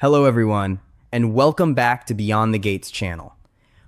Hello everyone, and welcome back to Beyond the Gates channel.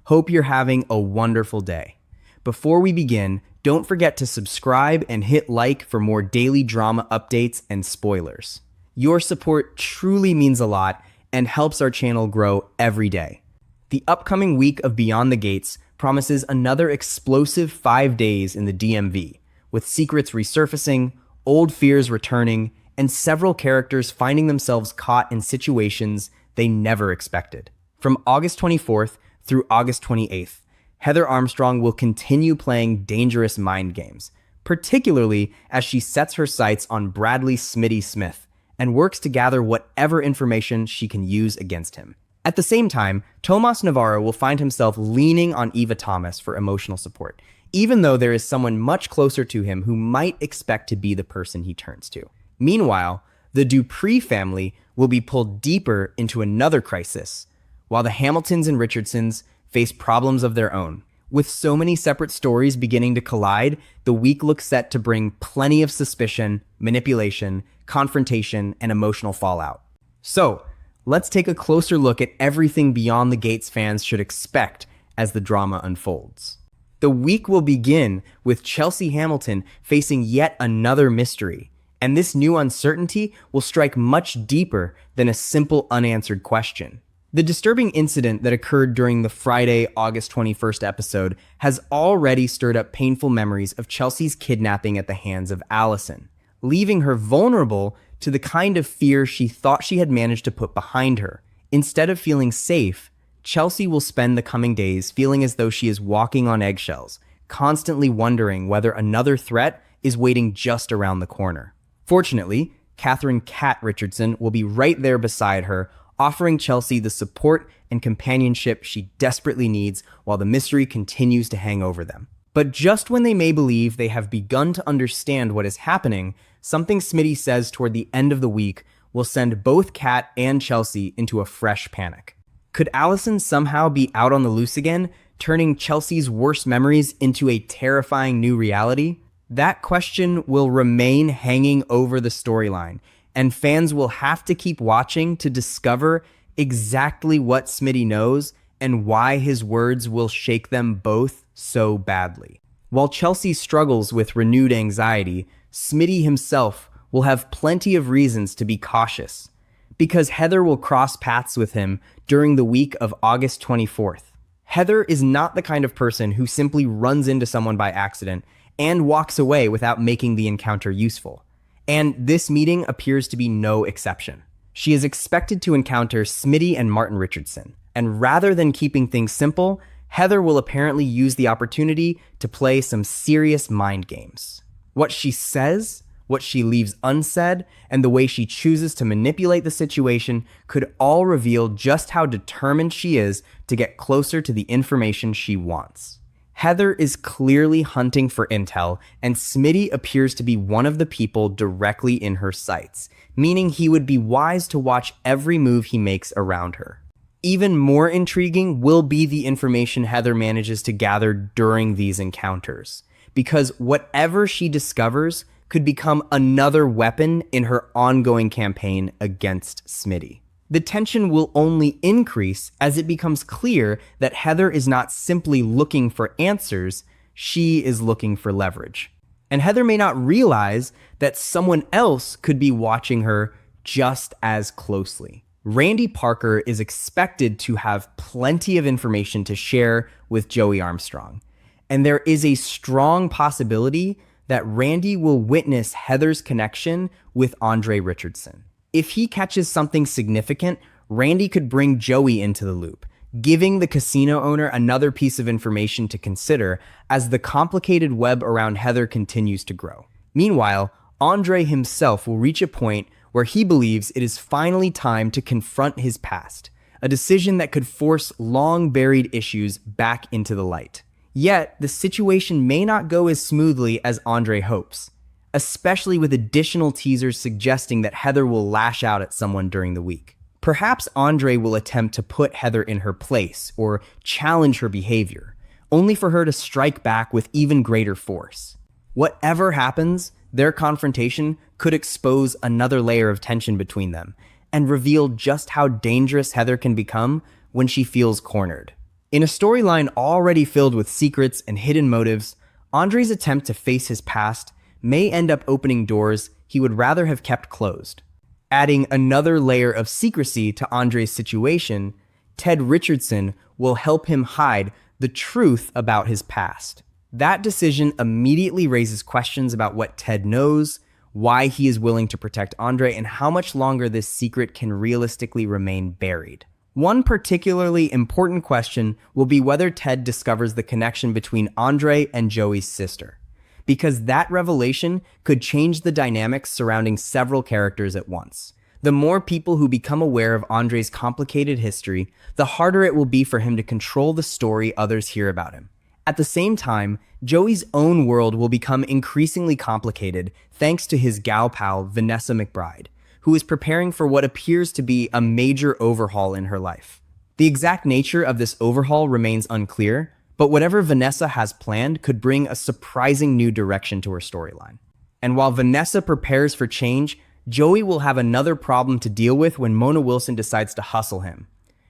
Hope you're having a wonderful day. Before we begin, don't forget to subscribe and hit like for more daily drama updates and spoilers. Your support truly means a lot and helps our channel grow every day. The upcoming week of Beyond the Gates promises another explosive 5 days in the DMV, with secrets resurfacing, old fears returning, and several characters finding themselves caught in situations they never expected. From August 24th through August 28th, Heather Armstrong will continue playing dangerous mind games, particularly as she sets her sights on Bradley Smitty Smith and works to gather whatever information she can use against him. At the same time, Tomas Navarro will find himself leaning on Eva Thomas for emotional support, even though there is someone much closer to him who might expect to be the person he turns to. Meanwhile, the Dupree family will be pulled deeper into another crisis, while the Hamiltons and Richardsons face problems of their own. With so many separate stories beginning to collide, the week looks set to bring plenty of suspicion, manipulation, confrontation, and emotional fallout. So, let's take a closer look at everything Beyond the Gates fans should expect as the drama unfolds. The week will begin with Chelsea Hamilton facing yet another mystery. And this new uncertainty will strike much deeper than a simple unanswered question. The disturbing incident that occurred during the Friday, August 21st episode has already stirred up painful memories of Chelsea's kidnapping at the hands of Allison, leaving her vulnerable to the kind of fear she thought she had managed to put behind her. Instead of feeling safe, Chelsea will spend the coming days feeling as though she is walking on eggshells, constantly wondering whether another threat is waiting just around the corner. Fortunately, Catherine "Cat" Richardson will be right there beside her, offering Chelsea the support and companionship she desperately needs while the mystery continues to hang over them. But just when they may believe they have begun to understand what is happening, something Smitty says toward the end of the week will send both Cat and Chelsea into a fresh panic. Could Allison somehow be out on the loose again, turning Chelsea's worst memories into a terrifying new reality? That question will remain hanging over the storyline, and fans will have to keep watching to discover exactly what Smitty knows and why his words will shake them both so badly. While Chelsea struggles with renewed anxiety, Smitty himself will have plenty of reasons to be cautious, because Heather will cross paths with him during the week of August 24th. Heather is not the kind of person who simply runs into someone by accident and walks away without making the encounter useful. And this meeting appears to be no exception. She is expected to encounter Smitty and Martin Richardson, and rather than keeping things simple, Heather will apparently use the opportunity to play some serious mind games. What she says, what she leaves unsaid, and the way she chooses to manipulate the situation could all reveal just how determined she is to get closer to the information she wants. Heather is clearly hunting for intel, and Smitty appears to be one of the people directly in her sights, meaning he would be wise to watch every move he makes around her. Even more intriguing will be the information Heather manages to gather during these encounters, because whatever she discovers could become another weapon in her ongoing campaign against Smitty. The tension will only increase as it becomes clear that Heather is not simply looking for answers, she is looking for leverage. And Heather may not realize that someone else could be watching her just as closely. Randy Parker is expected to have plenty of information to share with Joey Armstrong, and there is a strong possibility that Randy will witness Heather's connection with Andre Richardson. If he catches something significant, Randy could bring Joey into the loop, giving the casino owner another piece of information to consider as the complicated web around Heather continues to grow. Meanwhile, Andre himself will reach a point where he believes it is finally time to confront his past, a decision that could force long-buried issues back into the light. Yet, the situation may not go as smoothly as Andre hopes, especially with additional teasers suggesting that Heather will lash out at someone during the week. Perhaps Andre will attempt to put Heather in her place or challenge her behavior, only for her to strike back with even greater force. Whatever happens, their confrontation could expose another layer of tension between them, and reveal just how dangerous Heather can become when she feels cornered. In a storyline already filled with secrets and hidden motives, Andre's attempt to face his past may end up opening doors he would rather have kept closed. Adding another layer of secrecy to Andre's situation, Ted Richardson will help him hide the truth about his past. That decision immediately raises questions about what Ted knows, why he is willing to protect Andre, and how much longer this secret can realistically remain buried. One particularly important question will be whether Ted discovers the connection between Andre and Joey's sister, because that revelation could change the dynamics surrounding several characters at once. The more people who become aware of Andre's complicated history, the harder it will be for him to control the story others hear about him. At the same time, Joey's own world will become increasingly complicated thanks to his gal pal, Vanessa McBride, who is preparing for what appears to be a major overhaul in her life. The exact nature of this overhaul remains unclear, but whatever Vanessa has planned could bring a surprising new direction to her storyline. And while Vanessa prepares for change, Joey will have another problem to deal with when Mona Wilson decides to hustle him,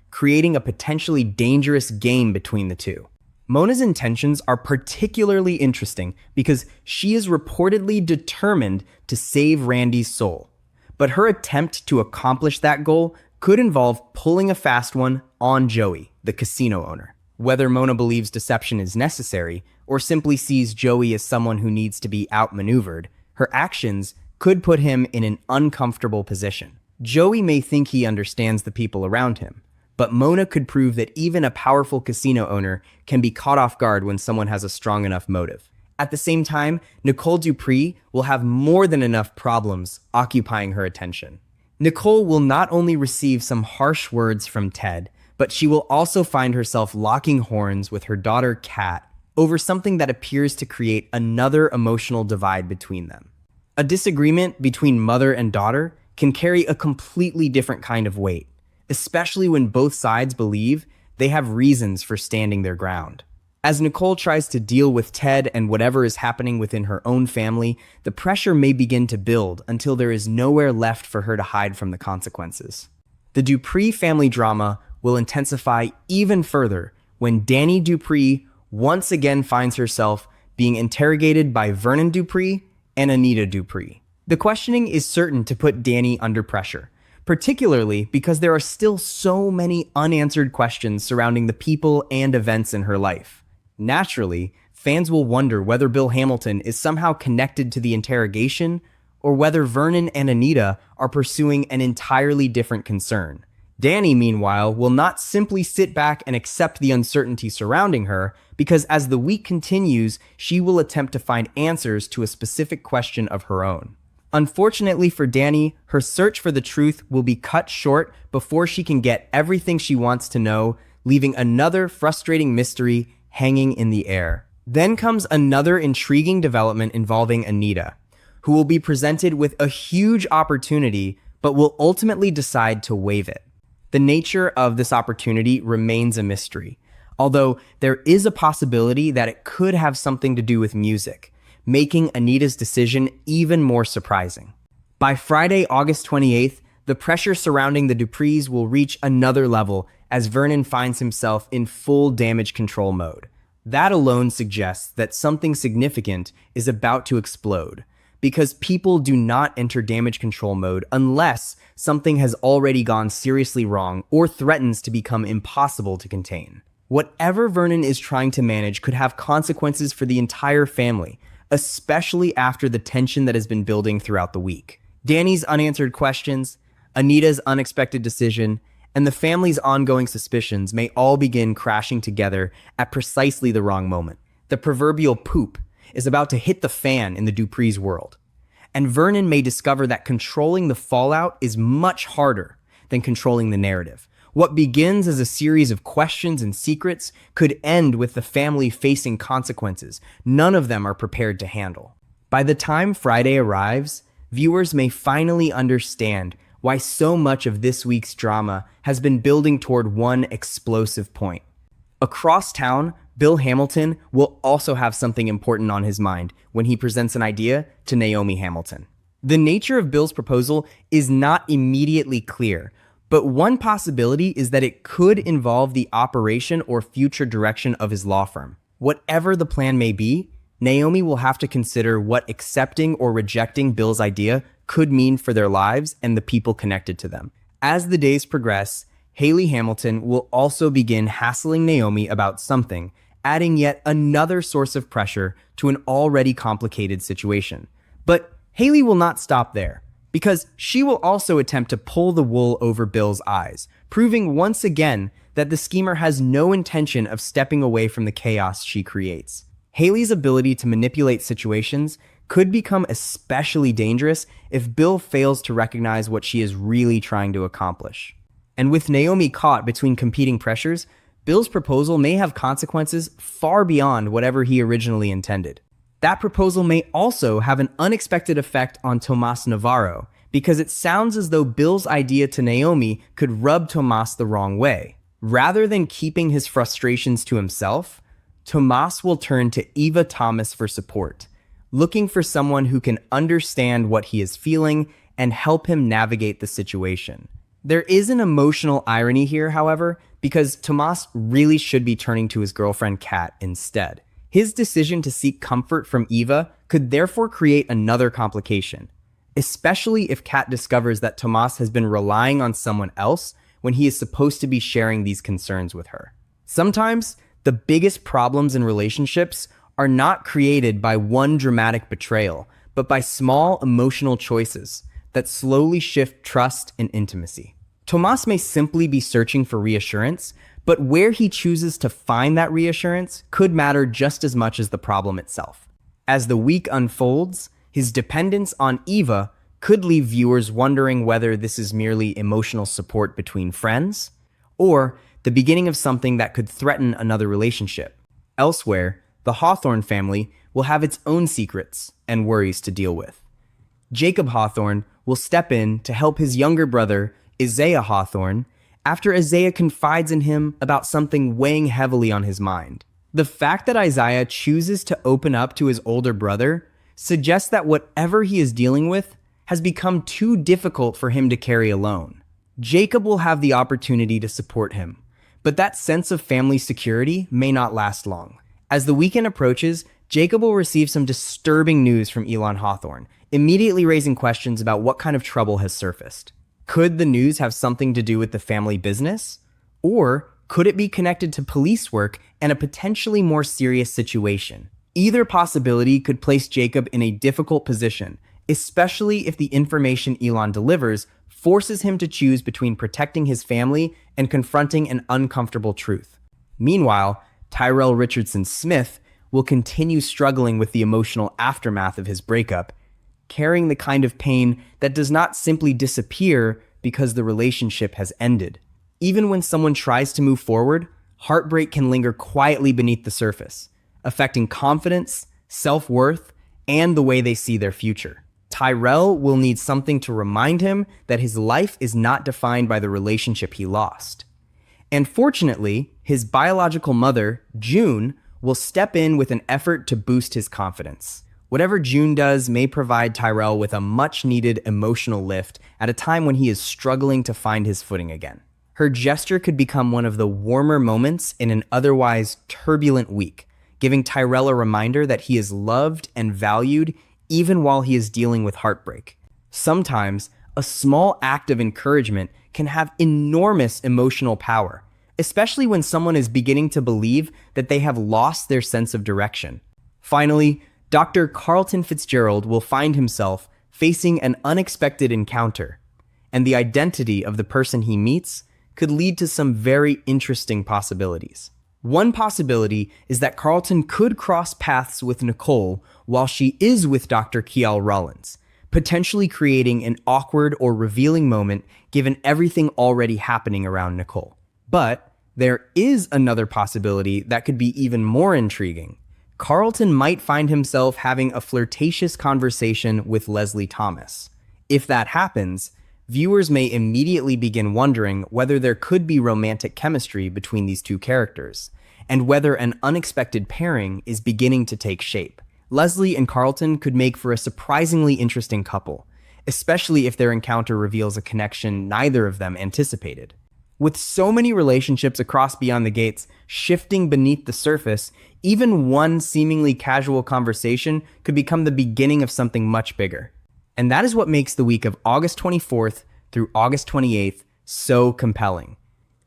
creating a potentially dangerous game between the two. Mona's intentions are particularly interesting because she is reportedly determined to save Randy's soul. But her attempt to accomplish that goal could involve pulling a fast one on Joey, the casino owner. Whether Mona believes deception is necessary or simply sees Joey as someone who needs to be outmaneuvered, her actions could put him in an uncomfortable position. Joey may think he understands the people around him, but Mona could prove that even a powerful casino owner can be caught off guard when someone has a strong enough motive. At the same time, Nicole Dupree will have more than enough problems occupying her attention. Nicole will not only receive some harsh words from Ted, but she will also find herself locking horns with her daughter Kat over something that appears to create another emotional divide between them. A disagreement between mother and daughter can carry a completely different kind of weight, especially when both sides believe they have reasons for standing their ground. As Nicole tries to deal with Ted and whatever is happening within her own family, the pressure may begin to build until there is nowhere left for her to hide from the consequences. The Dupree family drama will intensify even further when Danny Dupree once again finds herself being interrogated by Vernon Dupree and Anita Dupree. The questioning is certain to put Danny under pressure, particularly because there are still so many unanswered questions surrounding the people and events in her life. Naturally, fans will wonder whether Bill Hamilton is somehow connected to the interrogation or whether Vernon and Anita are pursuing an entirely different concern. Danny, meanwhile, will not simply sit back and accept the uncertainty surrounding her, because as the week continues, she will attempt to find answers to a specific question of her own. Unfortunately for Danny, her search for the truth will be cut short before she can get everything she wants to know, leaving another frustrating mystery hanging in the air. Then comes another intriguing development involving Anita, who will be presented with a huge opportunity but will ultimately decide to waive it. The nature of this opportunity remains a mystery, although there is a possibility that it could have something to do with music, making Anita's decision even more surprising. By Friday, August 28th, the pressure surrounding the Duprees will reach another level as Vernon finds himself in full damage control mode. That alone suggests that something significant is about to explode, because people do not enter damage control mode unless something has already gone seriously wrong or threatens to become impossible to contain. Whatever Vernon is trying to manage could have consequences for the entire family, especially after the tension that has been building throughout the week. Danny's unanswered questions, Anita's unexpected decision, and the family's ongoing suspicions may all begin crashing together at precisely the wrong moment. The proverbial poop is about to hit the fan in the Dupree's world, and Vernon may discover that controlling the fallout is much harder than controlling the narrative. What begins as a series of questions and secrets could end with the family facing consequences none of them are prepared to handle. By the time Friday arrives, viewers may finally understand why so much of this week's drama has been building toward one explosive point. Across town, Bill Hamilton will also have something important on his mind when he presents an idea to Naomi Hamilton. The nature of Bill's proposal is not immediately clear, but one possibility is that it could involve the operation or future direction of his law firm. Whatever the plan may be, Naomi will have to consider what accepting or rejecting Bill's idea could mean for their lives and the people connected to them. As the days progress, Haley Hamilton will also begin hassling Naomi about something, adding yet another source of pressure to an already complicated situation. But Haley will not stop there, because she will also attempt to pull the wool over Bill's eyes, proving once again that the schemer has no intention of stepping away from the chaos she creates. Haley's ability to manipulate situations could become especially dangerous if Bill fails to recognize what she is really trying to accomplish. And with Naomi caught between competing pressures, Bill's proposal may have consequences far beyond whatever he originally intended. That proposal may also have an unexpected effect on Tomas Navarro, because it sounds as though Bill's idea to Naomi could rub Tomas the wrong way. Rather than keeping his frustrations to himself, Tomas will turn to Eva Thomas for support, looking for someone who can understand what he is feeling and help him navigate the situation. There is an emotional irony here, however, because Tomas really should be turning to his girlfriend Kat instead. His decision to seek comfort from Eva could therefore create another complication, especially if Kat discovers that Tomas has been relying on someone else when he is supposed to be sharing these concerns with her. Sometimes, the biggest problems in relationships are not created by one dramatic betrayal, but by small emotional choices that slowly shift trust and intimacy. Tomas may simply be searching for reassurance, but where he chooses to find that reassurance could matter just as much as the problem itself. As the week unfolds, his dependence on Eva could leave viewers wondering whether this is merely emotional support between friends, or the beginning of something that could threaten another relationship. Elsewhere, the Hawthorne family will have its own secrets and worries to deal with. Jacob Hawthorne will step in to help his younger brother, Isaiah Hawthorne, after Isaiah confides in him about something weighing heavily on his mind. The fact that Isaiah chooses to open up to his older brother suggests that whatever he is dealing with has become too difficult for him to carry alone. Jacob will have the opportunity to support him, but that sense of family security may not last long. As the weekend approaches, Jacob will receive some disturbing news from Elon Hawthorne, immediately raising questions about what kind of trouble has surfaced. Could the news have something to do with the family business? Or could it be connected to police work and a potentially more serious situation? Either possibility could place Jacob in a difficult position, especially if the information Elon delivers forces him to choose between protecting his family and confronting an uncomfortable truth. Meanwhile, Tyrell Richardson Smith will continue struggling with the emotional aftermath of his breakup, carrying the kind of pain that does not simply disappear because the relationship has ended. Even when someone tries to move forward, heartbreak can linger quietly beneath the surface, affecting confidence, self-worth, and the way they see their future. Tyrell will need something to remind him that his life is not defined by the relationship he lost. And fortunately, his biological mother, June, will step in with an effort to boost his confidence. Whatever June does may provide Tyrell with a much-needed emotional lift at a time when he is struggling to find his footing again. Her gesture could become one of the warmer moments in an otherwise turbulent week, giving Tyrell a reminder that he is loved and valued even while he is dealing with heartbreak. Sometimes, a small act of encouragement can have enormous emotional power, especially when someone is beginning to believe that they have lost their sense of direction. Finally, Dr. Carlton Fitzgerald will find himself facing an unexpected encounter, and the identity of the person he meets could lead to some very interesting possibilities. One possibility is that Carlton could cross paths with Nicole while she is with Dr. Kiel Rollins, potentially creating an awkward or revealing moment given everything already happening around Nicole. But there is another possibility that could be even more intriguing. Carlton might find himself having a flirtatious conversation with Leslie Thomas. If that happens, viewers may immediately begin wondering whether there could be romantic chemistry between these two characters, and whether an unexpected pairing is beginning to take shape. Leslie and Carlton could make for a surprisingly interesting couple, especially if their encounter reveals a connection neither of them anticipated. With so many relationships across Beyond the Gates shifting beneath the surface, even one seemingly casual conversation could become the beginning of something much bigger. And that is what makes the week of August 24th through August 28th so compelling.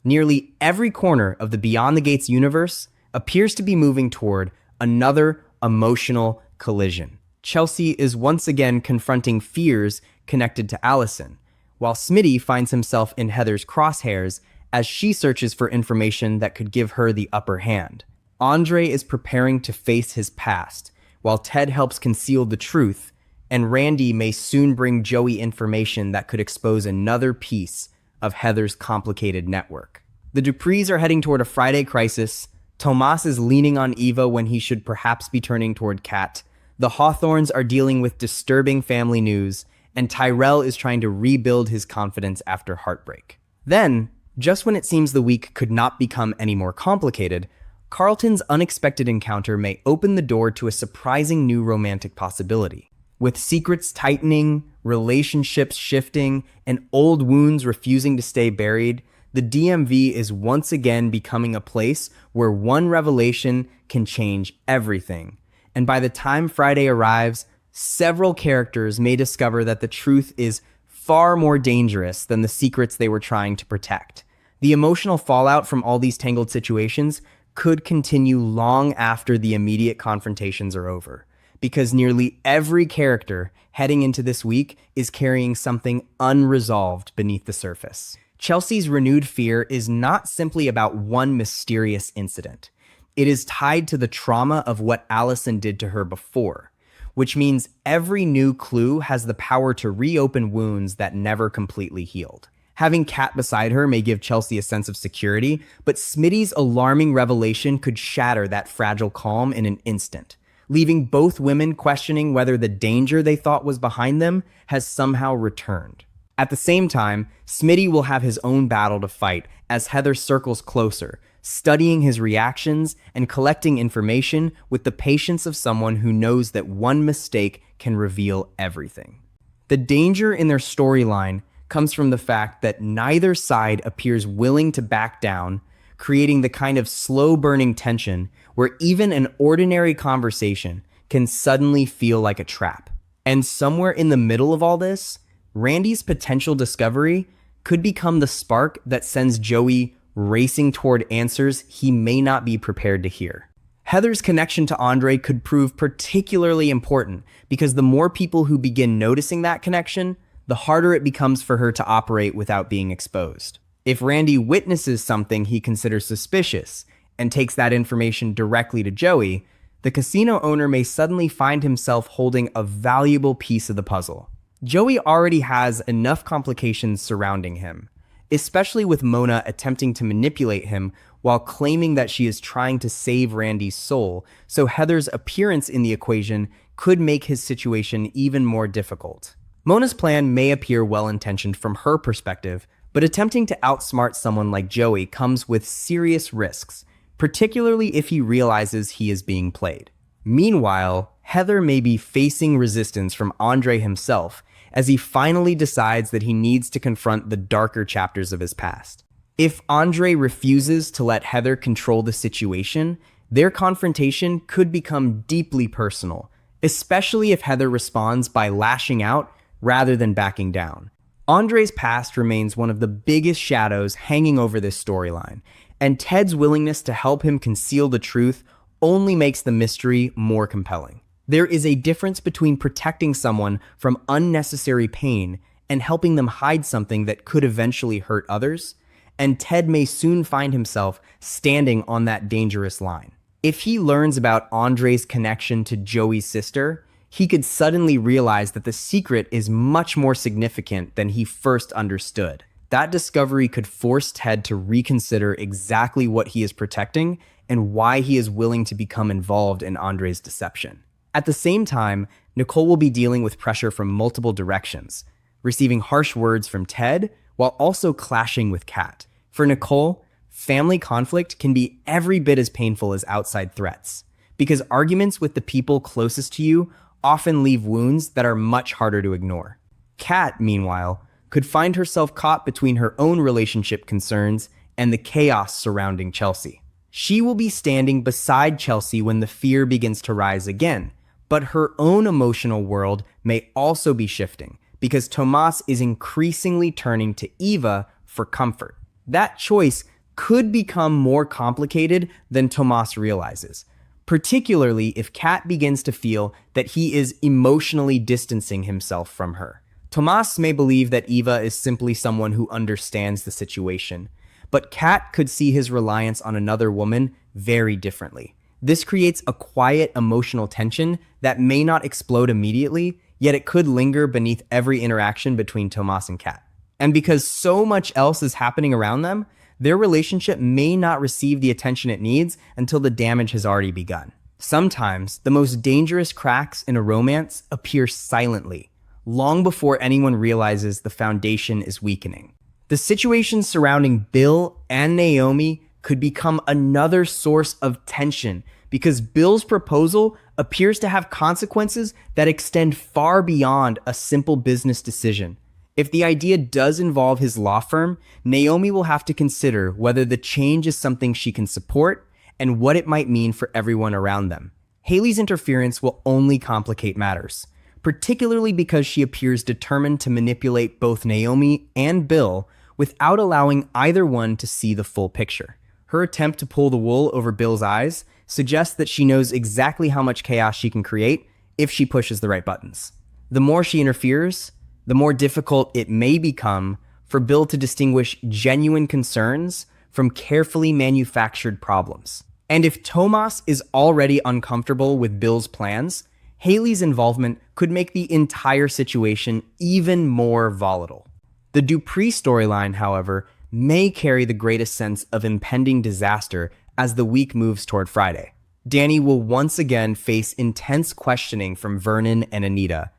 Nearly every corner of the Beyond the Gates universe appears to be moving toward another emotional collision. Chelsea is once again confronting fears connected to Allison, while Smitty finds himself in Heather's crosshairs as she searches for information that could give her the upper hand. Andre is preparing to face his past, while Ted helps conceal the truth, and Randy may soon bring Joey information that could expose another piece of Heather's complicated network. The Duprees are heading toward a Friday crisis. Tomas is leaning on Eva when he should perhaps be turning toward Kat. The Hawthornes are dealing with disturbing family news, and Tyrell is trying to rebuild his confidence after heartbreak. Then, just when it seems the week could not become any more complicated, Carlton's unexpected encounter may open the door to a surprising new romantic possibility. With secrets tightening, relationships shifting, and old wounds refusing to stay buried, the DMV is once again becoming a place where one revelation can change everything. And by the time Friday arrives, several characters may discover that the truth is far more dangerous than the secrets they were trying to protect. The emotional fallout from all these tangled situations could continue long after the immediate confrontations are over, because nearly every character heading into this week is carrying something unresolved beneath the surface. Chelsea's renewed fear is not simply about one mysterious incident. It is tied to the trauma of what Allison did to her before, which means every new clue has the power to reopen wounds that never completely healed. Having Kat beside her may give Chelsea a sense of security, but Smitty's alarming revelation could shatter that fragile calm in an instant, leaving both women questioning whether the danger they thought was behind them has somehow returned. At the same time, Smitty will have his own battle to fight as Heather circles closer, studying his reactions and collecting information with the patience of someone who knows that one mistake can reveal everything. The danger in their storyline comes from the fact that neither side appears willing to back down, creating the kind of slow-burning tension where even an ordinary conversation can suddenly feel like a trap. And somewhere in the middle of all this, Randy's potential discovery could become the spark that sends Joey racing toward answers he may not be prepared to hear. Heather's connection to Andre could prove particularly important because the more people who begin noticing that connection, the harder it becomes for her to operate without being exposed. If Randy witnesses something he considers suspicious and takes that information directly to Joey, the casino owner may suddenly find himself holding a valuable piece of the puzzle. Joey already has enough complications surrounding him, especially with Mona attempting to manipulate him while claiming that she is trying to save Randy's soul, so Heather's appearance in the equation could make his situation even more difficult. Mona's plan may appear well-intentioned from her perspective, but attempting to outsmart someone like Joey comes with serious risks, particularly if he realizes he is being played. Meanwhile, Heather may be facing resistance from Andre himself as he finally decides that he needs to confront the darker chapters of his past. If Andre refuses to let Heather control the situation, their confrontation could become deeply personal, especially if Heather responds by lashing out rather than backing down. Andre's past remains one of the biggest shadows hanging over this storyline, and Ted's willingness to help him conceal the truth only makes the mystery more compelling. There is a difference between protecting someone from unnecessary pain and helping them hide something that could eventually hurt others, and Ted may soon find himself standing on that dangerous line. If he learns about Andre's connection to Joey's sister, he could suddenly realize that the secret is much more significant than he first understood. That discovery could force Ted to reconsider exactly what he is protecting and why he is willing to become involved in Andre's deception. At the same time, Nicole will be dealing with pressure from multiple directions, receiving harsh words from Ted while also clashing with Kat. For Nicole, family conflict can be every bit as painful as outside threats, because arguments with the people closest to you often leave wounds that are much harder to ignore. Kat, meanwhile, could find herself caught between her own relationship concerns and the chaos surrounding Chelsea. She will be standing beside Chelsea when the fear begins to rise again, but her own emotional world may also be shifting because Tomas is increasingly turning to Eva for comfort. That choice could become more complicated than Tomas realizes, particularly if Kat begins to feel that he is emotionally distancing himself from her. Tomas may believe that Eva is simply someone who understands the situation, but Kat could see his reliance on another woman very differently. This creates a quiet emotional tension that may not explode immediately, yet it could linger beneath every interaction between Tomas and Kat. And because so much else is happening around them, their relationship may not receive the attention it needs until the damage has already begun. Sometimes, the most dangerous cracks in a romance appear silently, long before anyone realizes the foundation is weakening. The situation surrounding Bill and Naomi could become another source of tension because Bill's proposal appears to have consequences that extend far beyond a simple business decision. If the idea does involve his law firm, Naomi will have to consider whether the change is something she can support and what it might mean for everyone around them. Haley's interference will only complicate matters, particularly because she appears determined to manipulate both Naomi and Bill without allowing either one to see the full picture. Her attempt to pull the wool over Bill's eyes suggests that she knows exactly how much chaos she can create if she pushes the right buttons. The more she interferes, the more difficult it may become for Bill to distinguish genuine concerns from carefully manufactured problems. And if Tomas is already uncomfortable with Bill's plans, Haley's involvement could make the entire situation even more volatile. The Dupree storyline, however, may carry the greatest sense of impending disaster as the week moves toward Friday. Danny will once again face intense questioning from Vernon and Anita,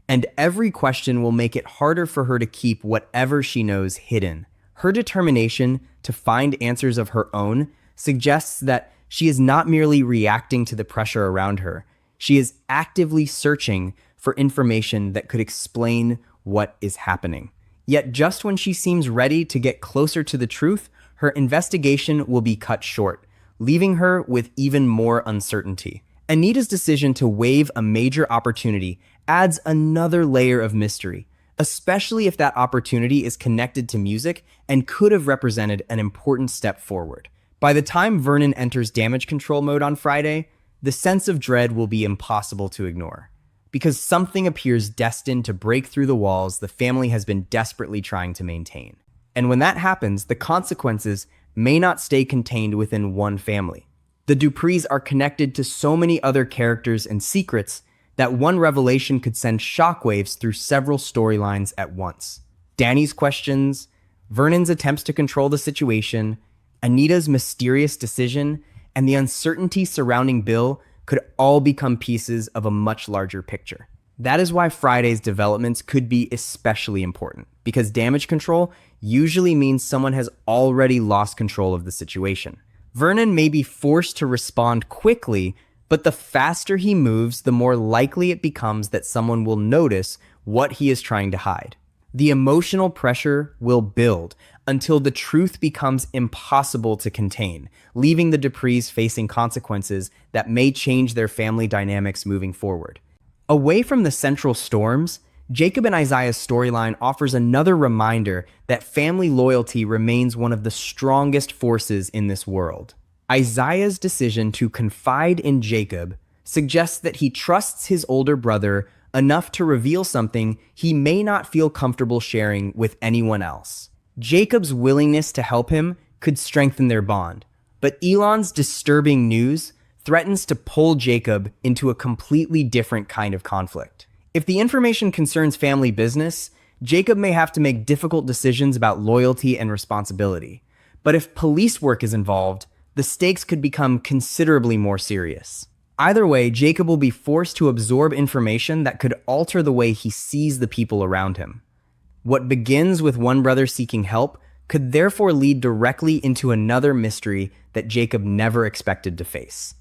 and every question will make it harder for her to keep whatever she knows hidden. Her determination to find answers of her own suggests that she is not merely reacting to the pressure around her, she is actively searching for information that could explain what is happening. Yet just when she seems ready to get closer to the truth, her investigation will be cut short, leaving her with even more uncertainty. Anita's decision to waive a major opportunity adds another layer of mystery, especially if that opportunity is connected to music and could have represented an important step forward. By the time Vernon enters damage control mode on Friday, the sense of dread will be impossible to ignore, because something appears destined to break through the walls the family has been desperately trying to maintain. And when that happens, the consequences may not stay contained within one family. The Duprees are connected to so many other characters and secrets that one revelation could send shockwaves through several storylines at once. Danny's questions, Vernon's attempts to control the situation, Anita's mysterious decision, and the uncertainty surrounding Bill could all become pieces of a much larger picture. That is why Friday's developments could be especially important, because damage control usually means someone has already lost control of the situation. Vernon may be forced to respond quickly, but the faster he moves, the more likely it becomes that someone will notice what he is trying to hide. The emotional pressure will build until the truth becomes impossible to contain, leaving the Duprees facing consequences that may change their family dynamics moving forward. Away from the central storms, Jacob and Isaiah's storyline offers another reminder that family loyalty remains one of the strongest forces in this world. Isaiah's decision to confide in Jacob suggests that he trusts his older brother enough to reveal something he may not feel comfortable sharing with anyone else. Jacob's willingness to help him could strengthen their bond, but Elon's disturbing news threatens to pull Jacob into a completely different kind of conflict. If the information concerns family business, Jacob may have to make difficult decisions about loyalty and responsibility. But if police work is involved, the stakes could become considerably more serious. Either way, Jacob will be forced to absorb information that could alter the way he sees the people around him. What begins with one brother seeking help could therefore lead directly into another mystery that Jacob never expected to face.